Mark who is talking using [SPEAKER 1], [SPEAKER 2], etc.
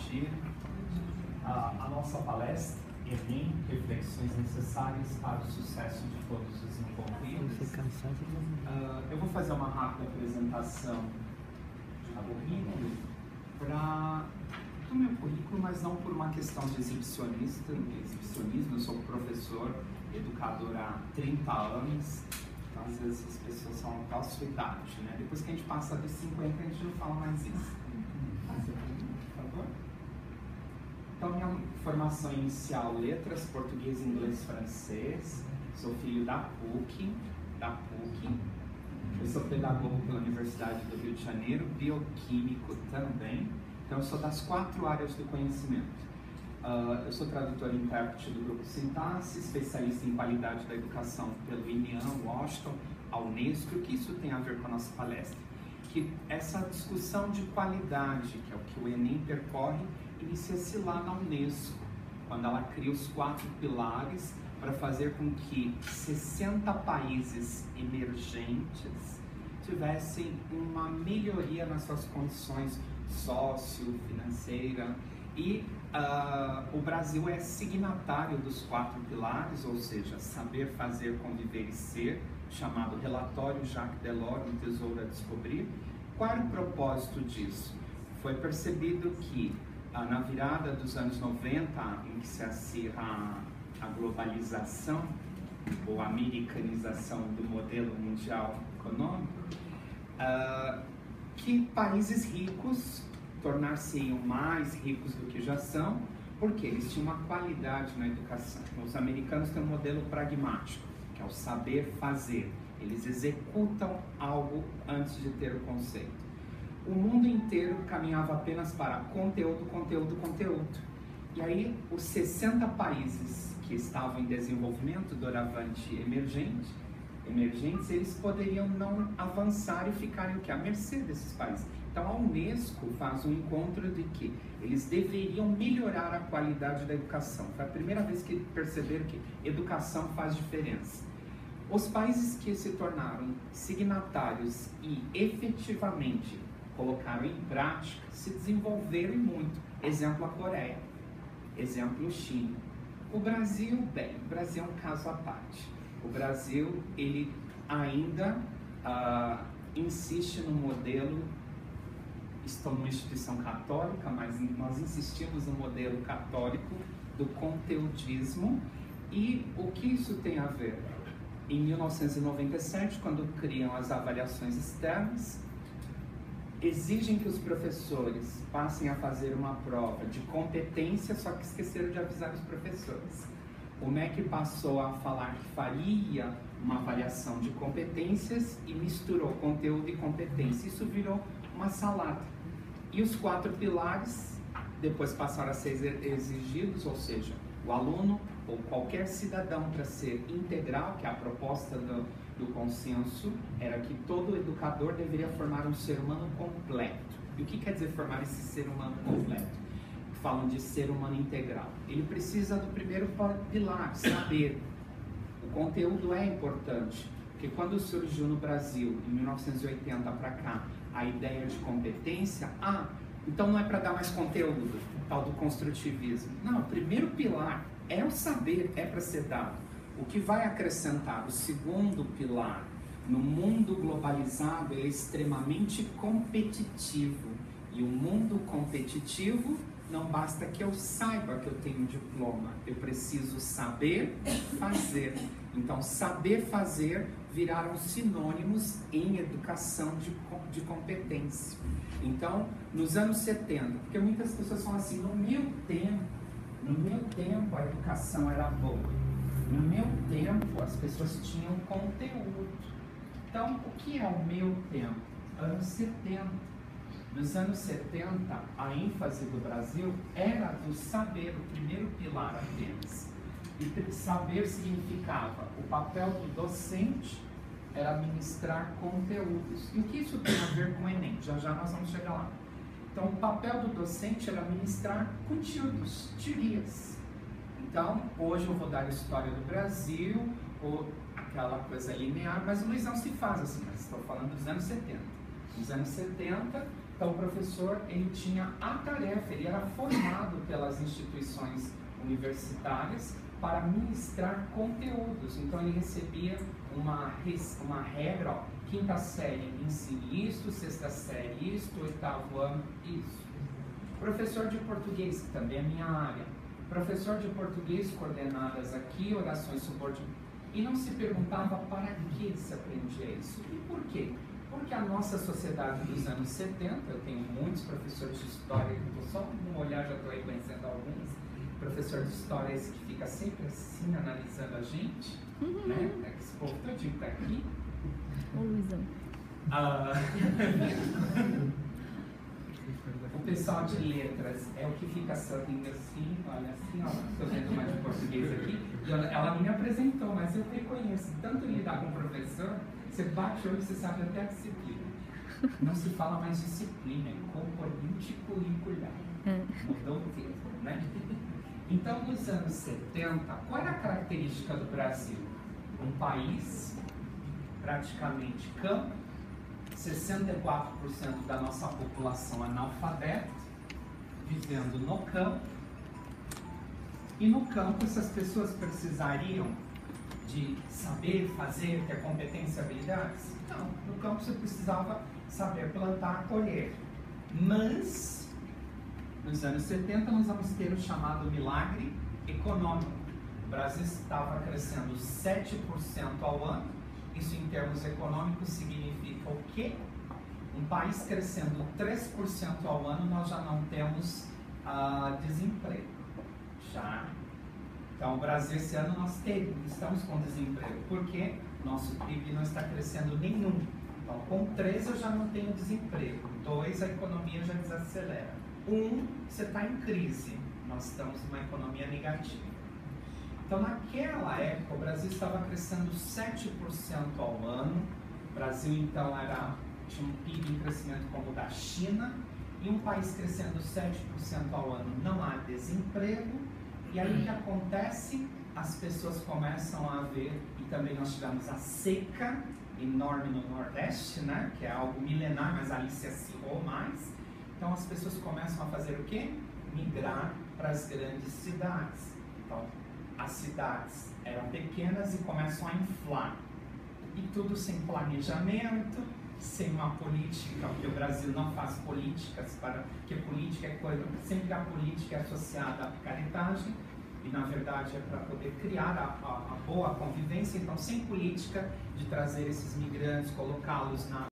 [SPEAKER 1] dia. A nossa palestra, Enem, Reflexões Necessárias para o Sucesso de Todos os Envolvidos. Eu vou fazer uma rápida apresentação do meu currículo, mas não por uma questão de exibicionismo. Eu sou professor, educador há 30 anos, então às vezes as pessoas são da sua idade, né? Depois que a gente passa dos 50, a gente não fala mais isso. Por favor. Então, minha formação inicial, letras, português, inglês, francês. Sou filho da PUC. Eu sou pedagogo pela Universidade do Rio de Janeiro, bioquímico também. Então, eu sou das 4 áreas do conhecimento. Eu sou tradutor e intérprete do Grupo Sintaxe, especialista em qualidade da educação pelo INEAM, Washington, a Unesco. O que isso tem a ver com a nossa palestra? Que essa discussão de qualidade, que é o que o Enem percorre, inicia-se lá na Unesco, quando ela cria os 4 pilares para fazer com que 60 países emergentes tivessem uma melhoria nas suas condições socio-financeira. E o Brasil é signatário dos 4 pilares, ou seja, saber, fazer, conviver e ser, chamado Relatório Jacques Delors, um tesouro a descobrir. Qual era o propósito disso? Foi percebido que na virada dos anos 90, em que se acirra a globalização ou a americanização do modelo mundial econômico, que países ricos tornar-se-iam mais ricos do que já são, porque eles tinham uma qualidade na educação. Os americanos têm um modelo pragmático, que é o saber fazer. Eles executam algo antes de ter o conceito. O mundo inteiro caminhava apenas para conteúdo. E aí, os 60 países que estavam em desenvolvimento, doravante emergentes, eles poderiam não avançar e ficarem o quê? À mercê desses países. Então, a Unesco faz um encontro de que eles deveriam melhorar a qualidade da educação. Foi a primeira vez que perceberam que educação faz diferença. Os países que se tornaram signatários e efetivamente colocaram em prática se desenvolveram muito. Exemplo, a Coreia. Exemplo, o Chile. O Brasil, bem, o Brasil é um caso à parte. O Brasil, ele ainda insiste no modelo. Estou numa instituição católica, mas nós insistimos no modelo católico do conteudismo. E o que isso tem a ver? Em 1997, quando criam as avaliações externas, exigem que os professores passem a fazer uma prova de competência, só que esqueceram de avisar os professores. O MEC passou a falar que faria uma avaliação de competências e misturou conteúdo e competência. Isso virou uma salada. E os 4 pilares depois passaram a ser exigidos, ou seja, o aluno ou qualquer cidadão, para ser integral, que é a proposta do consenso, era que todo educador deveria formar um ser humano completo. E o que quer dizer formar esse ser humano completo? Falam de ser humano integral. Ele precisa do primeiro pilar, saber. O conteúdo é importante, porque quando surgiu no Brasil, em 1980 para cá, a ideia de competência, então não é para dar mais conteúdo, tal do construtivismo. Não, o primeiro pilar é o saber, é para ser dado. O que vai acrescentar, o segundo pilar, no mundo globalizado, é extremamente competitivo. E o mundo competitivo, não basta que eu saiba que eu tenho um diploma, eu preciso saber fazer. Então, saber fazer viraram sinônimos em educação de competência. Então, nos anos 70, porque muitas pessoas falam assim, no meu tempo a educação era boa. No meu tempo, as pessoas tinham conteúdo. Então, o que é o meu tempo? Anos 70. Nos anos 70, a ênfase do Brasil era do saber, o primeiro pilar apenas. E saber significava o papel do docente era ministrar conteúdos. E o que isso tem a ver com o Enem? Já nós vamos chegar lá. Então, o papel do docente era ministrar conteúdos, teorias. Então, hoje eu vou dar a história do Brasil, ou aquela coisa linear, mas o Luiz não se faz assim, mas estou falando dos anos 70. Nos anos 70, Então o professor, ele tinha a tarefa, ele era formado pelas instituições universitárias para ministrar conteúdos. Então ele recebia uma regra, ó, quinta série ensine isto, sexta série isto, oitavo ano isso. Professor de português, que também é minha área. Professor de português, coordenadas aqui, orações subordinadas. E não se perguntava para que se aprendia isso. E por quê? Porque a nossa sociedade dos anos 70, eu tenho muitos professores de história, que só um olhar já estou aí conhecendo alguns. Professor de história é esse que fica sempre assim, analisando a gente, né? É que esse povo todinho está aqui.
[SPEAKER 2] Ô, Luizão.
[SPEAKER 1] O pessoal de letras é o que fica sorrindo assim, olha assim, ó, estou vendo mais de português aqui, e ela me apresentou, mas eu reconheço, tanto lidar com o professor, você bate o olho e você sabe até a disciplina. Não se fala mais disciplina, é componente curricular. Mudou o termo, né? Então, nos anos 70, qual era a característica do Brasil? Um país praticamente campo, 64% da nossa população analfabeta, vivendo no campo. E no campo essas pessoas precisariam de saber fazer, ter competência e habilidades? Não, no campo você precisava saber plantar, colher. Mas, nos anos 70, nós vamos ter o chamado milagre econômico. O Brasil estava crescendo 7% ao ano. Isso, em termos econômicos, significa o quê? Um país crescendo 3% ao ano, nós já não temos desemprego. Já. Então, o Brasil, esse ano, nós estamos com desemprego. Por quê? Nosso PIB não está crescendo nenhum. Então, com 3 eu já não tenho desemprego. 2, a economia já desacelera. 1, você está em crise. Nós estamos numa economia negativa. Então, naquela época, o Brasil estava crescendo 7% ao ano. O Brasil, então, tinha um PIB em crescimento como o da China. E um país crescendo 7% ao ano, não há desemprego. E aí, o que acontece? As pessoas começam a ver, e também nós tivemos a seca enorme no Nordeste, né? Que é algo milenar, mas ali se acirrou mais. Então, as pessoas começam a fazer o quê? Migrar para as grandes cidades. Então, as cidades eram pequenas e começam a inflar. E tudo sem planejamento, sem uma política, porque o Brasil não faz políticas, porque política é coisa, sempre a política é associada à picaretagem, e na verdade é para poder criar a boa convivência. Então, sem política de trazer esses migrantes, colocá-los na